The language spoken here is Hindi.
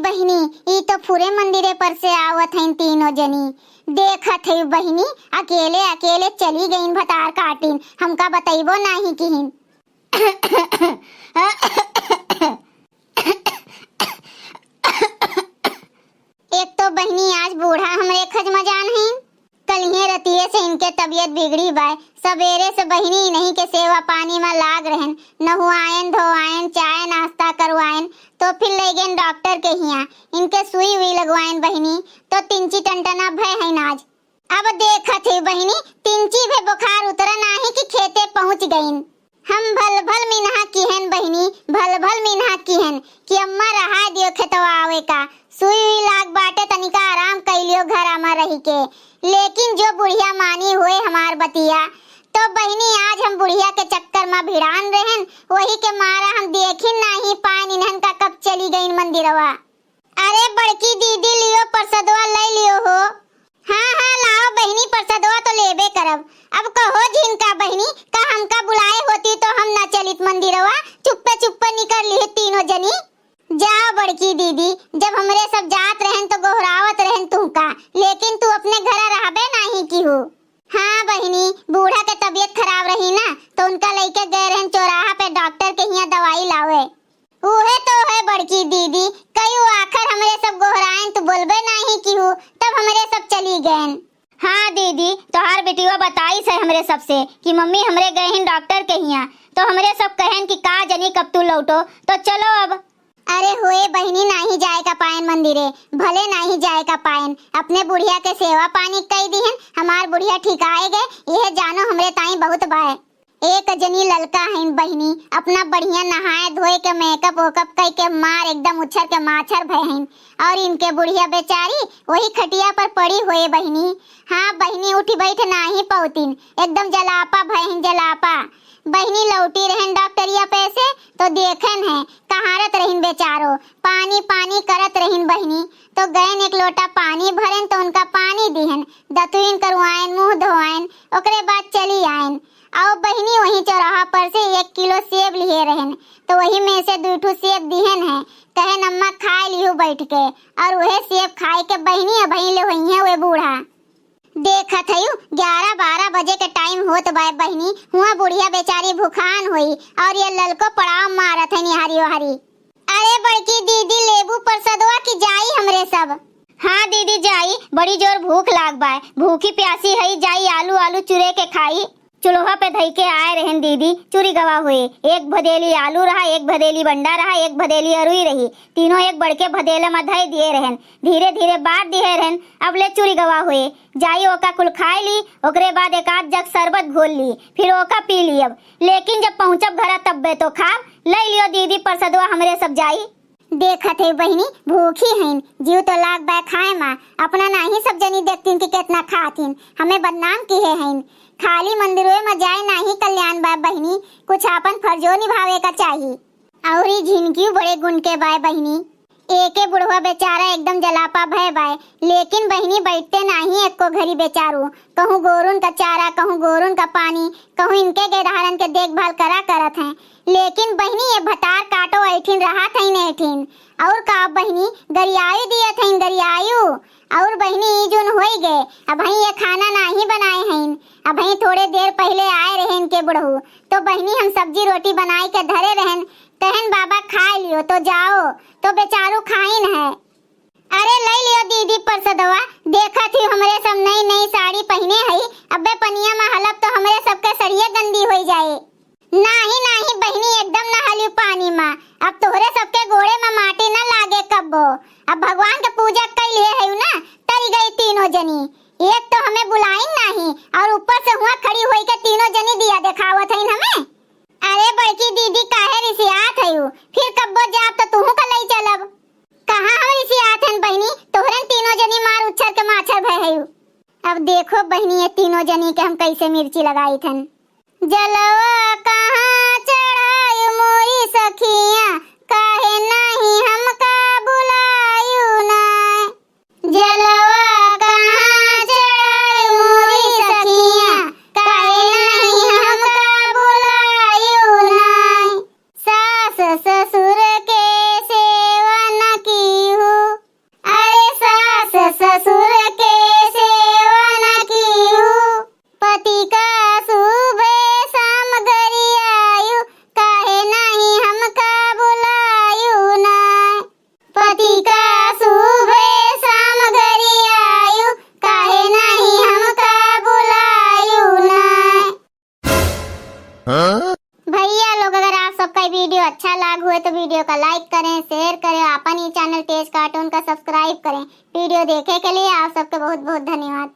बहिनी, ई तो पूरे मंदिरे पर से आवत हैं तीनों जनी। देखत है बहिनी, अकेले अकेले चली गईन भतार काटिन, हमका बतैबो नहीं किहिन। एक तो बहिनी आज बूढ़ा हमरे खजमजान हैं, कलिये रतिये से इनके तबीयत बिगड़ी बाय। सवेरे से बहिनी नहीं के सेवा पानी में लाग रहन, नहुआयन धोआयन चाय नाश्ता करवायन, तो फिर ले गए डॉक्टर के हिया, इनके सुई हुई लगवायन बहिनी, तो तिंची टंटना भय है आज। अब देखत है बहिनी, तिंची भे बुखार उतरा नाही कि खेते पहुंच गईन। हम भल भल मिनहा किहन बहिनी, भल भल मिनहा किहन कि अम्मा रहा दियो खेतवा आवे का, सुई हुई लाग बाटे तनिका आराम कैलियो घर में रही के। लेकिन जो बुढ़िया मानी हुए हमार बतिया, तो बहिनी आज हम बुढ़िया के चक्कर में भिड़ान रहन, वही के मारा हम देखिन नहीं पान इन्हन का कब चली गई मंदिरवा। अरे बड़की दीदी लियो प्रसादवा ले लियो हो। हाँ हाँ लाओ बहिनी, प्रसादवा तो लेबे करब। अब कहो झिनका बहिनी, का हमका बुलाए होती तो हम न चलित मंदिरवा, चुप्पे चुप्पे निकल ली तीनों जनी। जाओ बड़की दीदी, जब हमरे सब जात रहन तो गोहरावत रहन तुमका, लेकिन तू अपने घर रहबे नहीं की हो। हाँ बहिनी, बूढ़ा के तबीयत खराब रही ना, तो उनका लेके गए रहन चौराहा पे डॉक्टर के यहाँ दवाई लावे। उहे तो है बड़की दीदी, कई आखिर हमरे सब गोहरायन तो बोलबे नहीं की हो, तब हमरे सब चली गए। हाँ दीदी, तोहार बेटिया बताई से हमरे सबसे कि मम्मी हमरे गए हैं डॉक्टर के यहाँ, तो हमरे सब कहन कि का जनी कब तू लौटो, तो चलो अब। अरे हुए बहिनी, नहीं जाए का पायन मंदिरे, भले नहीं जाए का पायन, अपने बुढ़िया के सेवा पानी कई दीहन, हमार बुढ़िया ठीक आए गए, यह जानो हमरे ताई बहुत बाय। एक जनी ललका है बहिनी, अपना बढ़िया नहाए धोए के मेकअप वोकअप कई के मार एकदम उछर के माछर भय हैं, और इनके बुढ़िया बेचारी वही खटिया पर पड़ी हुए बहिनी। हाँ बहिनी, उठी बैठ नहीं पौतीन, एकदम जलापा भय हैं, जलापा। बहिनी लौटी रहन डॉक्टरिया पैसे तो देखन है कहारत रहीन बेचारो, पानी पानी करत रहीन बहिनी, तो गए एक लोटा पानी भरन तो उनका पानी दिहन, दतुइन करवायन, मुंह धोआयन, ओकरे बाद चली आयन। आओ बहिनी वही चौराहा पर से 1 किलो सेब लिए रहन, तो वही में से 2 सेब दिहन है, कहे नम्मा खा लियो बैठ के, और वह सेब खाए के बहिनी अभी ले वही है वे बूढ़ा। देखत हयू 11-12 बजे के टाइम होत बाय बहिनी, हुआ बुढ़िया बेचारी भूखान हुई, और ये ललको पड़ाव मारत है निहारी वहारी। अरे बड़की दीदी, लेबू प्रसादवा की जाई हमरे सब। हाँ दीदी जाई, बड़ी जोर भूख लाग बाय, भूखी प्यासी है, जाई आलू आलू चुरे के खाई। चूल्हा पे धई के आए रहन दीदी, चूरी गवा हुए, एक भदेली आलू रहा, एक भदेली बंडा रहा, एक भदेली अरुई रही, तीनों एक बड़के भदेले में धई दिए रहन, धीरे धीरे बांट दिए रहन। अब ले चूरी गवा हुए, जाई ओका कुल खाए ली, ओकरे बाद एक आध जग शरबत घोल ली, फिर ओका पी ली। अब लेकिन जब पहुँचब घर तब्बे तो खाब, ले लियो दीदी प्रसादवा हमरे सब जाई। देखत है बहिनी, भूखी हैं, जीव तो लाग बाय खाए माँ, अपना नहीं सब जनी देखतीन कि कितना खातीन, हमें बदनाम किए हैं। खाली मंदिरों में जाए नहीं कल्याण बाय बहिनी, कुछ अपन फर्जो निभावे का चाहिए। और झिनकी बड़े गुण के बाय बहिनी, एके बुढ़वा बेचारा एकदम जलापा भय बाय, लेकिन बहिनी बैठते नहीं एको घड़ी बेचारू, कहूँ गोरुन का चारा, कहूँ गोरुन का पानी, कहूँ इनके गेधारन के देखभाल करा करत हैं। लेकिन बहिनी ये भतार काटो ऐठिन रहा थी न ऐठिन, और का बहिनी गरियायु दिए थे गरियायु, और बहिनी जुन हो गए, अब ये खाना नहीं बनाए हैं, अब थोड़े देर पहले आए रहे इनके बुढ़ऊ, तो बहिनी हम सब्जी रोटी बनाए के धरे रहन, कहन बाबा खा लियो, तो जाओ, तो बेचारू खाइन है। अरे ले लियो दीदी प्रसादवा, देखा थी हमरे सब नई नई साड़ी पहने है, अबे पनिया में हलब तो हमरे सबके सड़िया गंदी हो जाए। नहीं नहीं बहिनी, एकदम न हलियो पानी में, अब तोहरे सबके गोड़े में माटी न लागे कब्बो, अब भगवान के पूजा कर लिए है ना, तरी गई तीनों जनी, एक तो हमें बुलाई नहीं, और ऊपर से हुआ खड़ी हुई के तीनों जनी दिया दिखावत है हमें। अरे बड़की दीदी काहे रिसियात है, फिर कब्बो जाब तो तुहू का लई चलब। कहाँ हम रिसियात हैं बहिनी, तोहरन तीनों जनी मार उछर के माछर भय है। अब देखो बहिनी ये तीनों जनी के हम कैसे मिर्ची लगाई थन। जलवा कहाँ चढ़ाई मोरी सखिया, काहे नहीं हमका बुलायु ना, जलवा कहाँ चढ़ाई मोरी सखिया, काहे नहीं हमका बुलायु ना, सास ससुर के सेवा न की हूँ, भैया लोग, अगर आप सबका ये वीडियो अच्छा लग हुए तो वीडियो का लाइक करें, शेयर करें, अपन ही चैनल तेज कार्टून का सब्सक्राइब करें। वीडियो देखे के लिए आप सबका बहुत बहुत धन्यवाद।